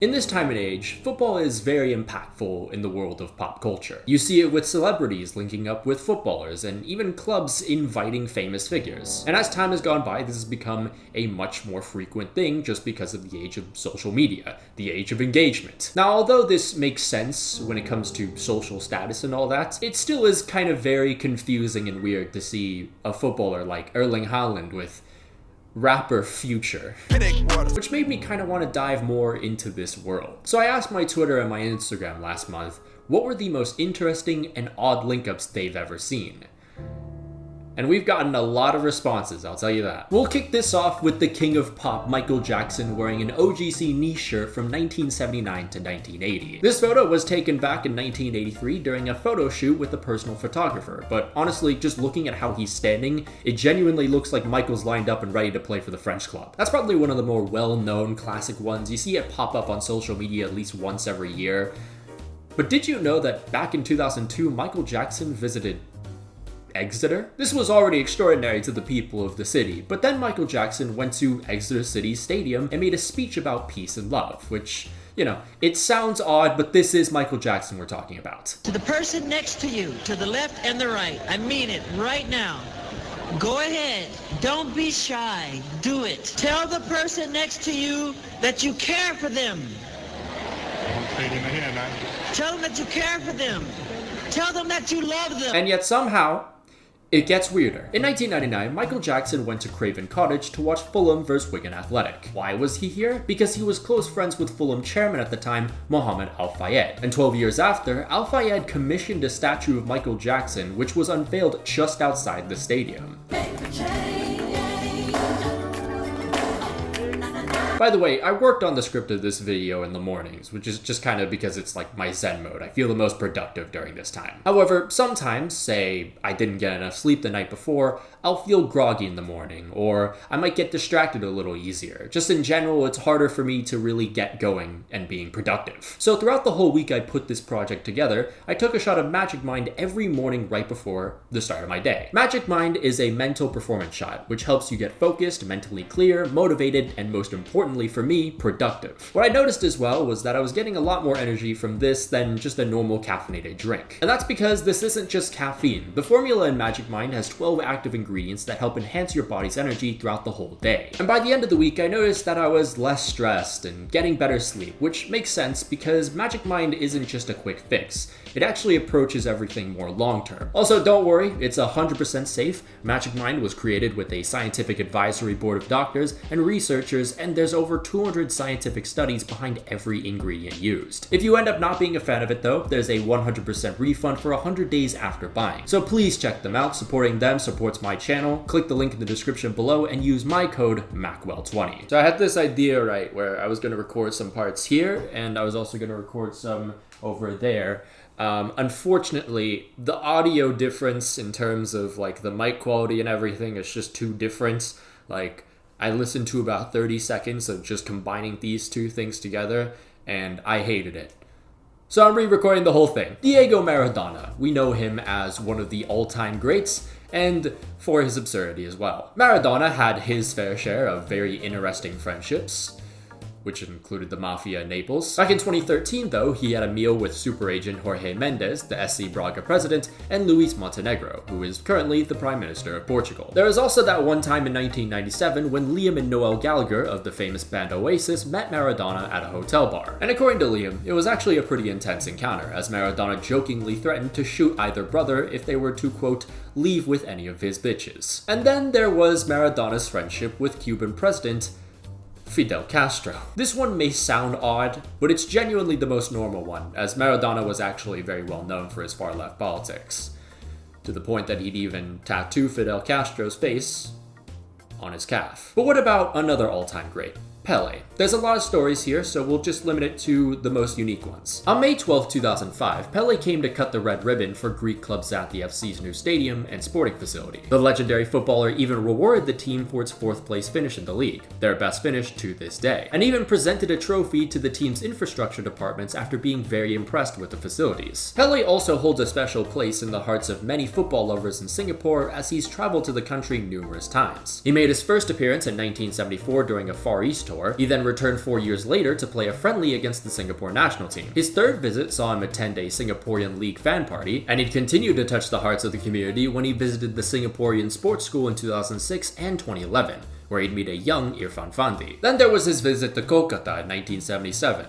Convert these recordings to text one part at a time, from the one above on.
In this time and age, football is very impactful in the world of pop culture. You see it with celebrities linking up with footballers, and even clubs inviting famous figures. And as time has gone by, this has become a much more frequent thing just because of the age of social media, the age of engagement. Now, although this makes sense when it comes to social status and all that, it still is kind of very confusing and weird to see a footballer like Erling Haaland with rapper Future, which made me kind of want to dive more into this world. So I asked my Twitter and my Instagram last month what were the most interesting and odd link-ups they've ever seen. And we've gotten a lot of responses, I'll tell you that. We'll kick this off with the king of pop, Michael Jackson, wearing an OGC knee shirt from 1979 to 1980. This photo was taken back in 1983 during a photo shoot with a personal photographer, but honestly, just looking at how he's standing, it genuinely looks like Michael's lined up and ready to play for the French club. That's probably one of the more well-known classic ones. You see it pop up on social media at least once every year. But did you know that back in 2002, Michael Jackson visited Exeter? This was already extraordinary to the people of the city, but then Michael Jackson went to Exeter City Stadium and made a speech about peace and love, which, you know, it sounds odd, but this is Michael Jackson we're talking about. To the person next to you, to the left and the right, I mean it right now. Go ahead, don't be shy, do it. Tell the person next to you that you care for them. Tell them that you care for them. Tell them that you love them. And yet somehow, it gets weirder. In 1999, Michael Jackson went to Craven Cottage to watch Fulham vs Wigan Athletic. Why was he here? Because he was close friends with Fulham chairman at the time, Mohammed Al Fayed. And 12 years after, Al Fayed commissioned a statue of Michael Jackson, which was unveiled just outside the stadium. By the way, I worked on the script of this video in the mornings, which is just kind of because it's like my zen mode. I feel the most productive during this time. However, sometimes, say I didn't get enough sleep the night before, I'll feel groggy in the morning, or I might get distracted a little easier. Just in general, it's harder for me to really get going and being productive. So throughout the whole week I put this project together, I took a shot of Magic Mind every morning right before the start of my day. Magic Mind is a mental performance shot, which helps you get focused, mentally clear, motivated, and most importantly for me, productive. What I noticed as well was that I was getting a lot more energy from this than just a normal caffeinated drink. And that's because this isn't just caffeine. The formula in Magic Mind has 12 active ingredients that help enhance your body's energy throughout the whole day. And by the end of the week, I noticed that I was less stressed and getting better sleep, which makes sense because Magic Mind isn't just a quick fix. It actually approaches everything more long-term. Also, don't worry, it's 100% safe. Magic Mind was created with a scientific advisory board of doctors and researchers, and there's over 200 scientific studies behind every ingredient used. If you end up not being a fan of it though, there's a 100% refund for 100 days after buying. So please check them out. Supporting them supports my channel. Click the link in the description below and use my code MACWELL20. So I had this idea, right, where I was going to record some parts here, and I was also going to record some over there. Unfortunately, the audio difference in terms of like the mic quality and everything is just too different. Like, I listened to about 30 seconds of just combining these two things together, and I hated it. So I'm re-recording the whole thing. Diego Maradona. We know him as one of the all-time greats, and for his absurdity as well. Maradona had his fair share of very interesting friendships, which included the Mafia in Naples. Back in 2013, though, he had a meal with super agent Jorge Mendes, the SC Braga president, and Luis Montenegro, who is currently the Prime Minister of Portugal. There was also that one time in 1997 when Liam and Noel Gallagher of the famous band Oasis met Maradona at a hotel bar. And according to Liam, it was actually a pretty intense encounter, as Maradona jokingly threatened to shoot either brother if they were to, quote, leave with any of his bitches. And then there was Maradona's friendship with Cuban President Fidel Castro. This one may sound odd, but it's genuinely the most normal one, as Maradona was actually very well known for his far-left politics, to the point that he'd even tattoo Fidel Castro's face on his calf. But what about another all-time great? Pele. There's a lot of stories here, so we'll just limit it to the most unique ones. On May 12, 2005, Pele came to cut the red ribbon for Greek club Xanthi FC's new stadium and sporting facility. The legendary footballer even rewarded the team for its 4th place finish in the league, their best finish to this day, and even presented a trophy to the team's infrastructure departments after being very impressed with the facilities. Pele also holds a special place in the hearts of many football lovers in Singapore, as he's traveled to the country numerous times. He made his first appearance in 1974 during a Far East tour, tour. He then returned 4 years later to play a friendly against the Singapore national team. His third visit saw him attend a Singaporean League fan party, and he'd continued to touch the hearts of the community when he visited the Singaporean sports school in 2006 and 2011, where he'd meet a young Unfunny. Then there was his visit to Kolkata in 1977.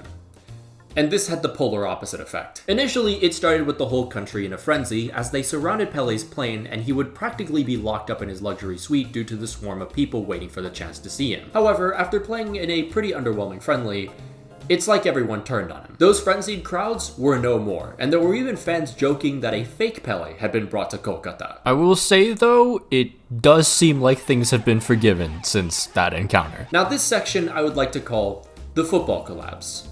And this had the polar opposite effect. Initially, it started with the whole country in a frenzy as they surrounded Pele's plane and he would practically be locked up in his luxury suite due to the swarm of people waiting for the chance to see him. However, after playing in a pretty underwhelming friendly, it's like everyone turned on him. Those frenzied crowds were no more, and there were even fans joking that a fake Pele had been brought to Kolkata. I will say though, it does seem like things have been forgiven since that encounter. Now this section I would like to call the football collabs.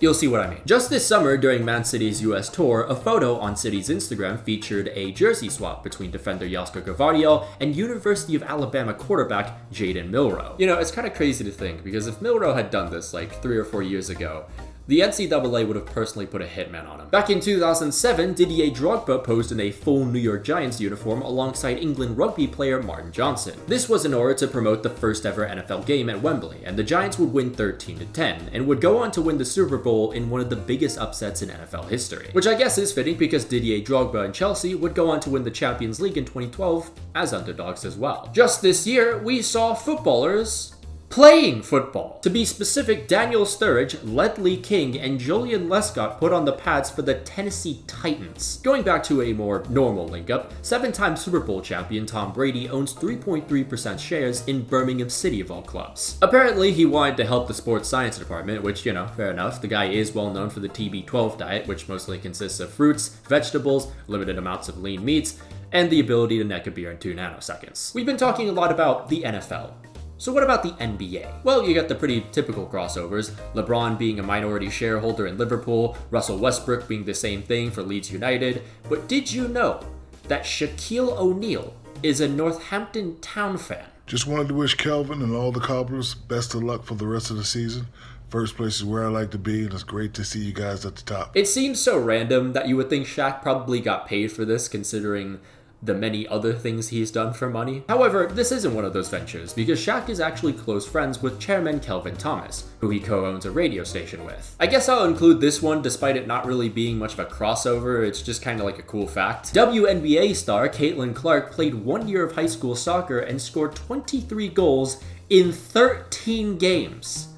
You'll see what I mean. Just this summer, during Man City's US tour, a photo on City's Instagram featured a jersey swap between defender Josko Gvardiol and University of Alabama quarterback Jaden Milroe. You know, it's kind of crazy to think, because if Milroe had done this like 3 or 4 years ago, the NCAA would have personally put a hitman on him. Back in 2007, Didier Drogba posed in a full New York Giants uniform alongside England rugby player Martin Johnson. This was in order to promote the first ever NFL game at Wembley, and the Giants would win 13-10, and would go on to win the Super Bowl in one of the biggest upsets in NFL history. Which I guess is fitting because Didier Drogba and Chelsea would go on to win the Champions League in 2012 as underdogs as well. Just this year, we saw footballers playing football. To be specific, Daniel Sturridge, Ledley King, and Julian Lescott put on the pads for the Tennessee Titans. Going back to a more normal link-up, 7-time Super Bowl champion Tom Brady owns 3.3% shares in Birmingham City of all clubs. Apparently, he wanted to help the sports science department, which, you know, fair enough. The guy is well known for the TB12 diet, which mostly consists of fruits, vegetables, limited amounts of lean meats, and the ability to neck a beer in 2 nanoseconds. We've been talking a lot about the NFL. So what about the NBA? Well, you got the pretty typical crossovers, LeBron being a minority shareholder in Liverpool, Russell Westbrook being the same thing for Leeds United, but did you know that Shaquille O'Neal is a Northampton Town fan? Just wanted to wish Kelvin and all the Cobblers best of luck for the rest of the season. First place is where I like to be, and it's great to see you guys at the top. It seems so random that you would think Shaq probably got paid for this, considering the many other things he's done for money. However, this isn't one of those ventures, because Shaq is actually close friends with chairman Kelvin Thomas, who he co-owns a radio station with. I guess I'll include this one despite it not really being much of a crossover, it's just kind of like a cool fact. WNBA star Caitlin Clark played 1 year of high school soccer and scored 23 goals in 13 games.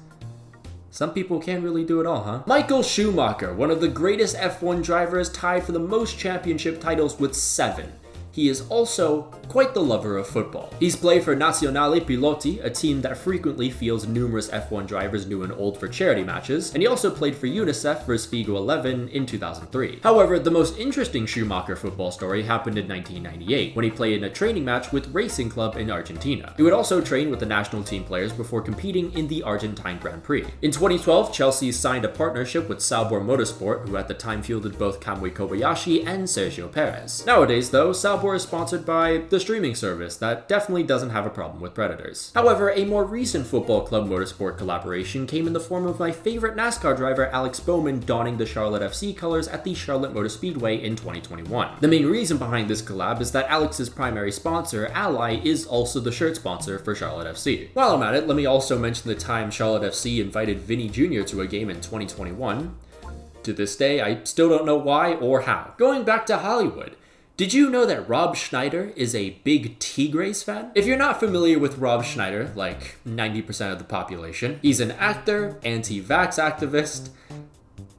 Some people can't really do it all, huh? Michael Schumacher, one of the greatest F1 drivers, tied for the most championship titles with 7. He is also quite the lover of football. He's played for Nazionale Piloti, a team that frequently fields numerous F1 drivers new and old for charity matches, and he also played for UNICEF vs Figo 11 in 2003. However, the most interesting Schumacher football story happened in 1998, when he played in a training match with Racing Club in Argentina. He would also train with the national team players before competing in the Argentine Grand Prix. In 2012, Chelsea signed a partnership with Sauber Motorsport, who at the time fielded both Kamui Kobayashi and Sergio Perez. Nowadays, though, Sauber is sponsored by the streaming service that definitely doesn't have a problem with predators. However, a more recent Football Club Motorsport collaboration came in the form of my favorite NASCAR driver Alex Bowman donning the Charlotte FC colors at the Charlotte Motor Speedway in 2021. The main reason behind this collab is that Alex's primary sponsor, Ally, is also the shirt sponsor for Charlotte FC. While I'm at it, let me also mention the time Charlotte FC invited Vinny Jr. to a game in 2021. To this day, I still don't know why or how. Going back to Hollywood, did you know that Rob Schneider is a big Tigres fan? If you're not familiar with Rob Schneider, like 90% of the population, he's an actor, anti-vax activist,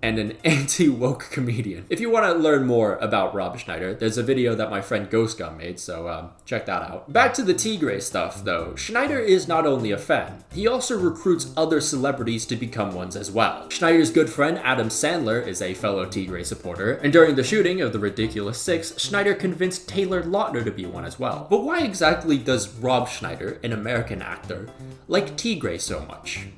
and an anti-woke comedian. If you want to learn more about Rob Schneider, there's a video that my friend Ghost Gun made, so check that out. Back to the Tigres stuff, though. Schneider is not only a fan, he also recruits other celebrities to become ones as well. Schneider's good friend Adam Sandler is a fellow Tigres supporter, and during the shooting of The Ridiculous Six, Schneider convinced Taylor Lautner to be one as well. But why exactly does Rob Schneider, an American actor, like Tigres so much?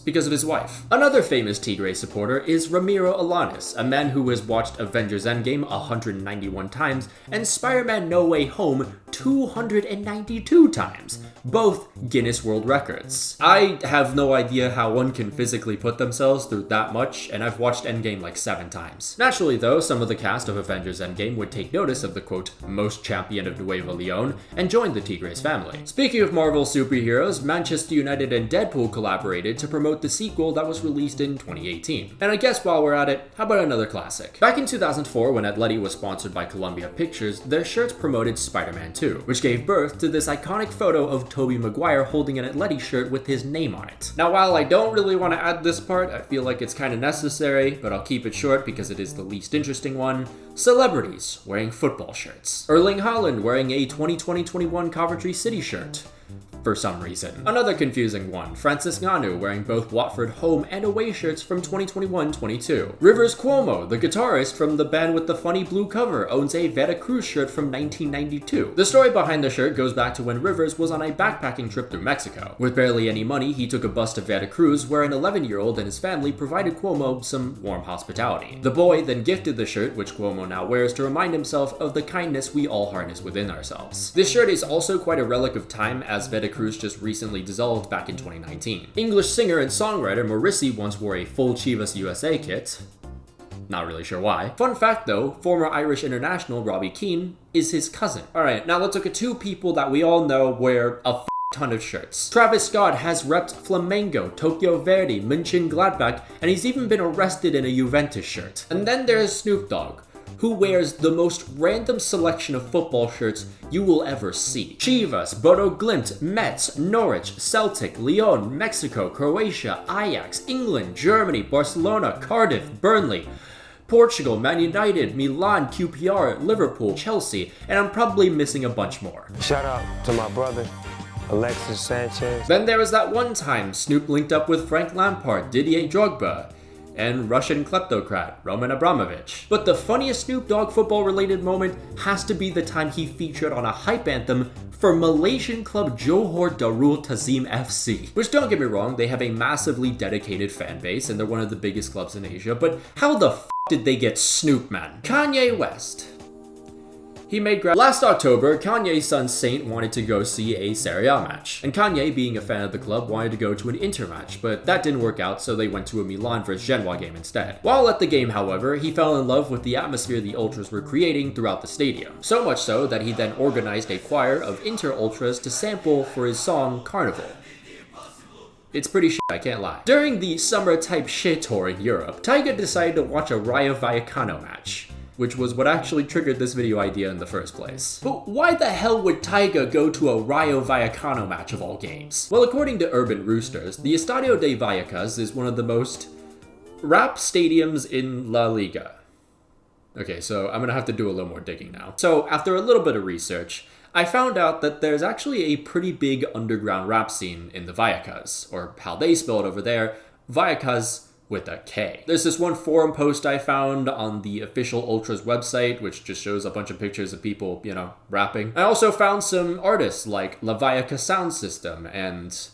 Because of his wife. Another famous Tigres supporter is Ramiro Alanis, a man who has watched Avengers Endgame 191 times and Spider-Man No Way Home 292 times, both Guinness World Records. I have no idea how one can physically put themselves through that much, and I've watched Endgame like 7 times. Naturally though, some of the cast of Avengers Endgame would take notice of the quote, most champion of Nuevo Leon, and join the Tigres family. Speaking of Marvel superheroes, Manchester United and Deadpool collaborated to promote the sequel that was released in 2018. And I guess while we're at it, how about another classic? Back in 2004, when Atleti was sponsored by Columbia Pictures, their shirts promoted Spider-Man 2, which gave birth to this iconic photo of Tobey Maguire holding an Atleti shirt with his name on it. Now, while I don't really want to add this part, I feel like it's kind of necessary, but I'll keep it short because it is the least interesting one. Celebrities wearing football shirts. Erling Haaland wearing a 2020-21 Coventry City shirt. For some reason. Another confusing one, Francis Ngannou wearing both Watford home and away shirts from 2021-22. Rivers Cuomo, the guitarist from the band with the funny blue cover, owns a Veracruz shirt from 1992. The story behind the shirt goes back to when Rivers was on a backpacking trip through Mexico. With barely any money, he took a bus to Veracruz where an 11-year-old and his family provided Cuomo some warm hospitality. The boy then gifted the shirt, which Cuomo now wears to remind himself of the kindness we all harness within ourselves. This shirt is also quite a relic of time, as Veracruz just recently dissolved back in 2019. English singer and songwriter Morrissey once wore a full Chivas USA kit. Not really sure why. Fun fact though, former Irish international Robbie Keane is his cousin. Alright, now let's look at 2 people that we all know wear a ton of shirts. Travis Scott has repped Flamengo, Tokyo Verdy, Mönchengladbach, and he's even been arrested in a Juventus shirt. And then there's Snoop Dogg, who wears the most random selection of football shirts you will ever see. Chivas, Bodo Glimt, Mets, Norwich, Celtic, Lyon, Mexico, Croatia, Ajax, England, Germany, Barcelona, Cardiff, Burnley, Portugal, Man United, Milan, QPR, Liverpool, Chelsea, and I'm probably missing a bunch more. Shout out to my brother, Alexis Sanchez. Then there was that one time Snoop linked up with Frank Lampard, Didier Drogba, and Russian kleptocrat Roman Abramovich. But the funniest Snoop Dogg football-related moment has to be the time he featured on a hype anthem for Malaysian club Johor Darul Tazim FC. Which, don't get me wrong, they have a massively dedicated fan base and they're one of the biggest clubs in Asia, but how the f did they get Snoop, man? Kanye West. Last October, Kanye's son Saint wanted to go see a Serie A match, and Kanye, being a fan of the club, wanted to go to an Inter match, but that didn't work out, so they went to a Milan vs Genoa game instead. While at the game, however, he fell in love with the atmosphere the Ultras were creating throughout the stadium, so much so that he then organized a choir of Inter Ultras to sample for his song Carnival. It's pretty shit, I can't lie. During the summer-type shit tour in Europe, Tyga decided to watch a Rayo Vallecano match, which was what actually triggered this video idea in the first place. But why the hell would Tyga go to a Rayo Vallecano match of all games? Well, according to Urban Roosters, the Estadio de Vallecas is one of the most rap stadiums in La Liga. Okay, so I'm gonna have to do a little more digging now. So, after a little bit of research, I found out that there's actually a pretty big underground rap scene in the Vallecas, or how they spell it over there, Vallecas with a K. There's this one forum post I found on the official Ultras website, which just shows a bunch of pictures of people, you know, rapping. I also found some artists like La Valleca Sound System and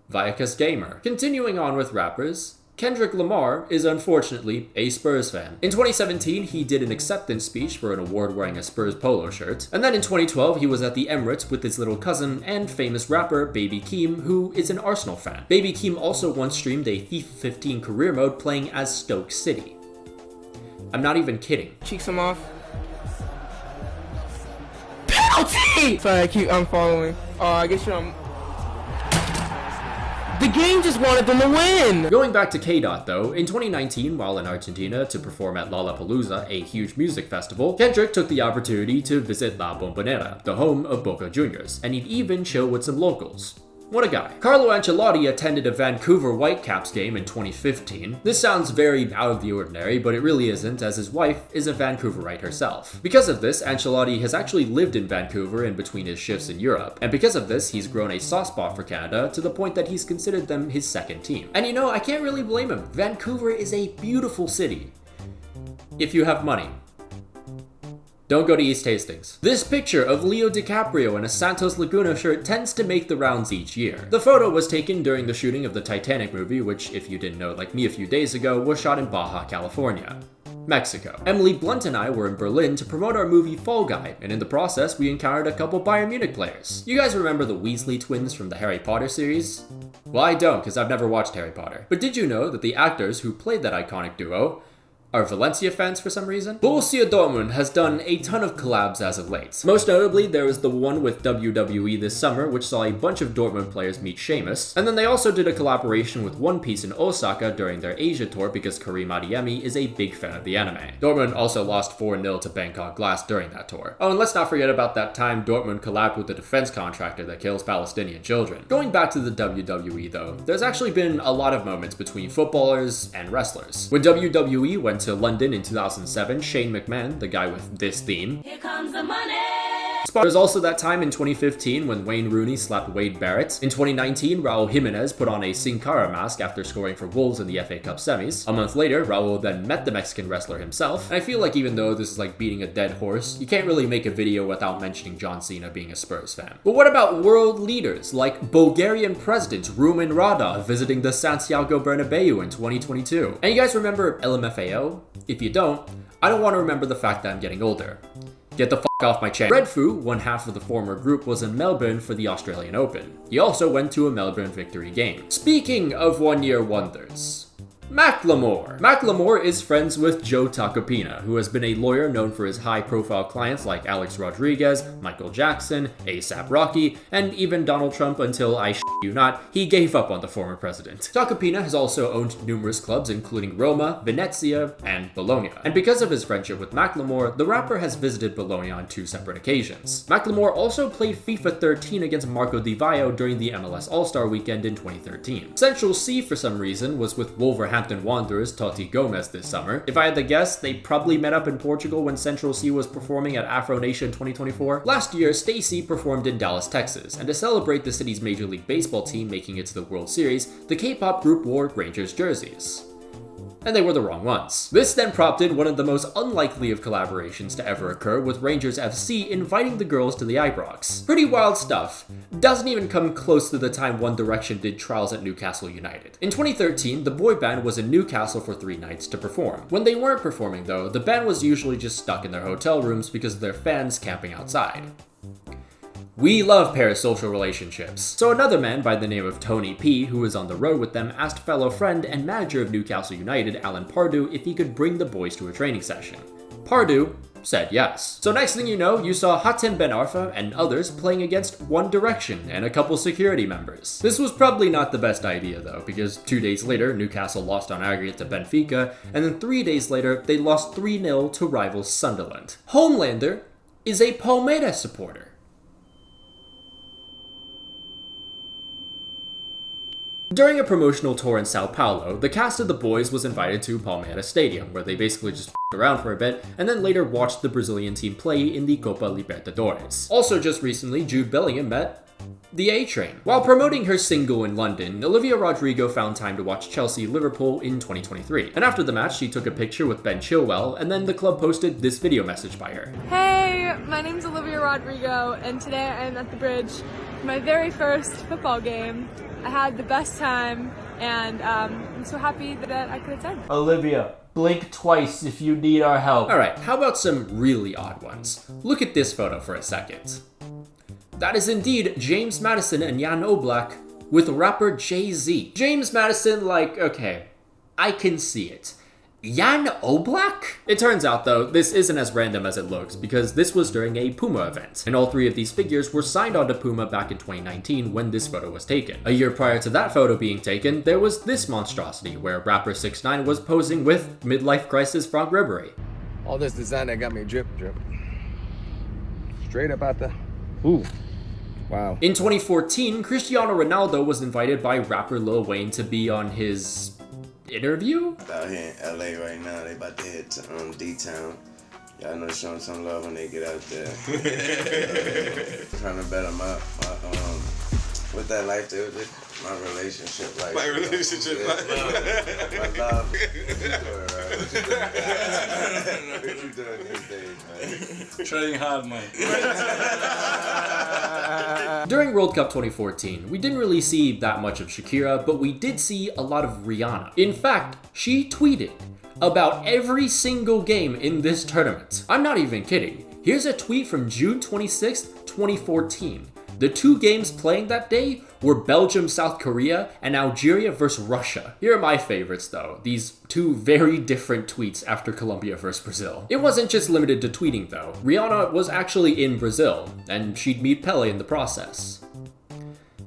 Vallecas Gamer. Continuing on with rappers, Kendrick Lamar is unfortunately a Spurs fan. In 2017, he did an acceptance speech for an award wearing a Spurs polo shirt. And then in 2012, he was at the Emirates with his little cousin and famous rapper Baby Keem, who is an Arsenal fan. Baby Keem also once streamed a FIFA 15 career mode playing as Stoke City. I'm not even kidding. Cheeks him off. Penalty! Sorry, I keep unfollowing. I guess you're The game just wanted them to win! Going back to K-Dot though, in 2019, while in Argentina to perform at Lollapalooza, a huge music festival, Kendrick took the opportunity to visit La Bombonera, the home of Boca Juniors, and he'd even chill with some locals. What a guy. Carlo Ancelotti attended a Vancouver Whitecaps game in 2015. This sounds very out of the ordinary, but it really isn't, as his wife is a Vancouverite herself. Because of this, Ancelotti has actually lived in Vancouver in between his shifts in Europe, and because of this, he's grown a soft spot for Canada to the point that he's considered them his second team. And you know, I can't really blame him. Vancouver is a beautiful city. If you have money. Don't go to East Hastings. This picture of Leo DiCaprio in a Santos Laguna shirt tends to make the rounds each year. The photo was taken during the shooting of the Titanic movie, which, if you didn't know like me a few days ago, was shot in Baja, California. Mexico. Emily Blunt and I were in Berlin to promote our movie Fall Guy, and in the process, we encountered a couple Bayern Munich players. You guys remember the Weasley twins from the Harry Potter series? Well, I don't, because I've never watched Harry Potter. But did you know that the actors who played that iconic duo are Valencia fans for some reason? Borussia Dortmund has done a ton of collabs as of late. Most notably, there was the one with WWE this summer, which saw a bunch of Dortmund players meet Sheamus. And then they also did a collaboration with One Piece in Osaka during their Asia tour because Karim Adeyemi is a big fan of the anime. Dortmund also lost 4-0 to Bangkok Glass during that tour. Oh, and let's not forget about that time Dortmund collabed with the defense contractor that kills Palestinian children. Going back to the WWE though, there's actually been a lot of moments between footballers and wrestlers. When WWE went to London in 2007, Shane McMahon, the guy with this theme, Here comes the money. There's also that time in 2015 when Wayne Rooney slapped Wade Barrett. In 2019, Raul Jimenez put on a Sin Cara mask after scoring for Wolves in the FA Cup semis. A month later, Raul then met the Mexican wrestler himself. And I feel like even though this is like beating a dead horse, you can't really make a video without mentioning John Cena being a Spurs fan. But what about world leaders like Bulgarian President Rumen Rada visiting the Santiago Bernabeu in 2022? And you guys remember LMFAO? If you don't, I don't want to remember the fact that I'm getting older. Get the f*** off my channel. Red Fu, one half of the former group, was in Melbourne for the Australian Open. He also went to a Melbourne victory game. Speaking of one-year wonders, Macklemore. Macklemore is friends with Joe Tacopina, who has been a lawyer known for his high-profile clients like Alex Rodriguez, Michael Jackson, A$AP Rocky, and even Donald Trump until, I shit you not, he gave up on the former president. Tacopina has also owned numerous clubs including Roma, Venezia, and Bologna. And because of his friendship with Macklemore, the rapper has visited Bologna on 2 separate occasions. Macklemore also played FIFA 13 against Marco Di Vaio during the MLS All-Star Weekend in 2013. Central C, for some reason, was with Wolverhampton Wanderers Totti Gomez this summer. If I had to guess, they probably met up in Portugal when Central C was performing at Afro Nation 2024. Last year, Stacey performed in Dallas, Texas, and to celebrate the city's Major League Baseball team making it to the World Series, the K-pop group wore Rangers jerseys. And they were the wrong ones. This then prompted one of the most unlikely of collaborations to ever occur, with Rangers FC inviting the girls to the Ibrox. Pretty wild stuff. Doesn't even come close to the time One Direction did trials at Newcastle United. In 2013, the boy band was in Newcastle for 3 nights to perform. When they weren't performing though, the band was usually just stuck in their hotel rooms because of their fans camping outside. We love parasocial relationships. So another man by the name of Tony P, who was on the road with them, asked fellow friend and manager of Newcastle United, Alan Pardew, if he could bring the boys to a training session. Pardew said yes. So next thing you know, you saw Hatem Ben Arfa and others playing against One Direction and a couple security members. This was probably not the best idea though, because 2 days later, Newcastle lost on aggregate to Benfica, and then 3 days later, they lost 3-0 to rival Sunderland. Homelander is a Palmeiras supporter. During a promotional tour in Sao Paulo, the cast of The Boys was invited to Palmeiras Stadium, where they basically just f***ed around for a bit, and then later watched the Brazilian team play in the Copa Libertadores. Also just recently, Jude Bellingham met the A-Train. While promoting her single in London, Olivia Rodrigo found time to watch Chelsea-Liverpool in 2023. And after the match, she took a picture with Ben Chilwell, and then the club posted this video message by her. Hey, my name's Olivia Rodrigo, and today I'm at the bridge for my very first football game. I had the best time, and I'm so happy that I could attend. Olivia, blink twice if you need our help. Alright, how about some really odd ones? Look at this photo for a second. That is indeed James Madison and Jan Oblak with rapper Jay-Z. James Madison, like, okay, I can see it. Jan Oblak? It turns out though, this isn't as random as it looks because this was during a Puma event, and all 3 of these figures were signed onto Puma back in 2019 when this photo was taken. A year prior to that photo being taken, there was this monstrosity where rapper 6ix9ine was posing with midlife crisis Frank Ribery. All this design that got me drip. Straight up out the... Ooh. Wow. In 2014, Cristiano Ronaldo was invited by rapper Lil Wayne to be on his interview? Out here in LA right now, they about to head to D-Town. Y'all know showing some love when they get out there. Trying to better my with that life there, my relationship life. My relationship life. My love. What you doing these days, man? Trying hard, man. During World Cup 2014, we didn't really see that much of Shakira, but we did see a lot of Rihanna. In fact, she tweeted, about every single game in this tournament. I'm not even kidding. Here's a tweet from June 26th, 2014. The 2 games playing that day were Belgium, South Korea, and Algeria versus Russia. Here are my favorites though, these 2 very different tweets after Colombia versus Brazil. It wasn't just limited to tweeting though. Rihanna was actually in Brazil, and she'd meet Pele in the process.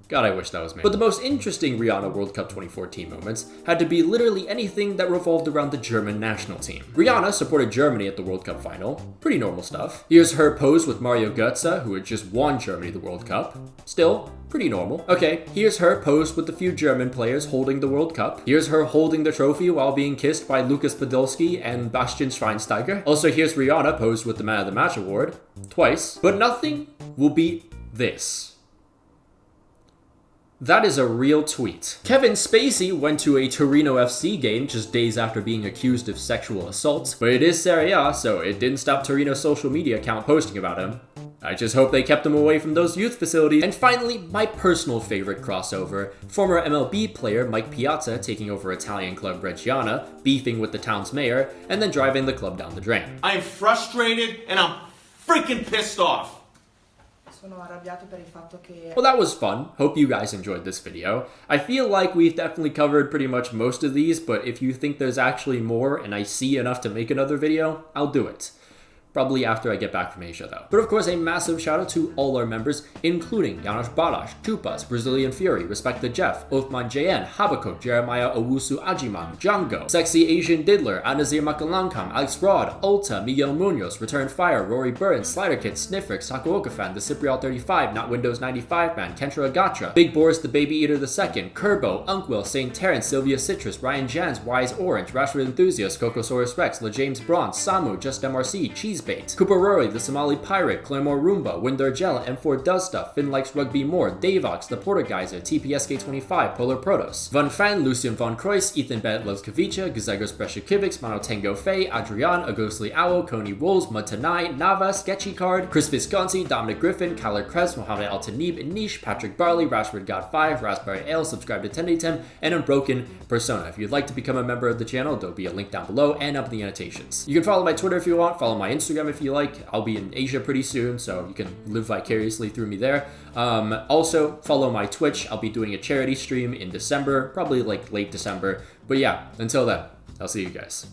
God, I wish that was me. But the most interesting Rihanna World Cup 2014 moments had to be literally anything that revolved around the German national team. Rihanna supported Germany at the World Cup final. Pretty normal stuff. Here's her pose with Mario Götze, who had just won Germany the World Cup. Still, pretty normal. Okay, here's her pose with the few German players holding the World Cup. Here's her holding the trophy while being kissed by Lukas Podolski and Bastian Schweinsteiger. Also, here's Rihanna posed with the Man of the Match award. Twice. But nothing will beat this. That is a real tweet. Kevin Spacey went to a Torino FC game just days after being accused of sexual assault, but it is Serie A, so it didn't stop Torino's social media account posting about him. I just hope they kept him away from those youth facilities. And finally, my personal favorite crossover, former MLB player Mike Piazza taking over Italian club Reggiana, beefing with the town's mayor, and then driving the club down the drain. I am frustrated and I'm freaking pissed off. Well, that was fun. Hope you guys enjoyed this video. I feel like we've definitely covered pretty much most of these, but if you think there's actually more and I see enough to make another video, I'll do it. Probably after I get back from Asia though. But of course, a massive shout out to all our members, including Janos Balash, Chupas, Brazilian Fury, Respect the Jeff, Othman JN, Habakkuk, Jeremiah Owusu Ajiman, Django, Sexy Asian Diddler, Anazir Makalankam, Alex Rod, Ulta, Miguel Munoz, Return Fire, Rory Burns, Slider Kid, Snifrix, Sakuoka Fan, The Cypriot 35, Not Windows 95 Man, Kentra Agatra, Big Boris the Baby Eater II, Kerbo, Unkwell, St. Terrence, Sylvia Citrus, Ryan Jans, Wise Orange, Rashford Enthusiast, Cocosaurus Rex, LeJames Bronze, Samu, Just MRC, Cheesebait, Cooper Rory, The Somali Pirate, Claremore Roomba, Winder Gel, M4 Does Stuff, Finn Likes Rugby More, Davox, The Portergeyser, TPSK25, Polar Protos, Von Fan, Lucien Von Kreuz, Ethan Bennett Loves Kavicha, Gazegos Breshakivix, Monotango Fay, Adrian, A Ghostly Owl, Coney Wolves, Mutanai, Nava, Sketchy Card, Chris Visconti, Dominic Griffin, Kyler Krebs, Mohamed Altanib, Niche, Patrick Barley, Rashford God 5, Raspberry Ale, subscribe to Tenditem, and Unbroken Persona. If you'd like to become a member of the channel, there'll be a link down below and up in the annotations. You can follow my Twitter if you want, follow my Instagram if you like. I'll be in Asia pretty soon, so you can live vicariously through me there. Also, follow my Twitch. I'll be doing a charity stream in December, probably like late December. But yeah, until then, I'll see you guys.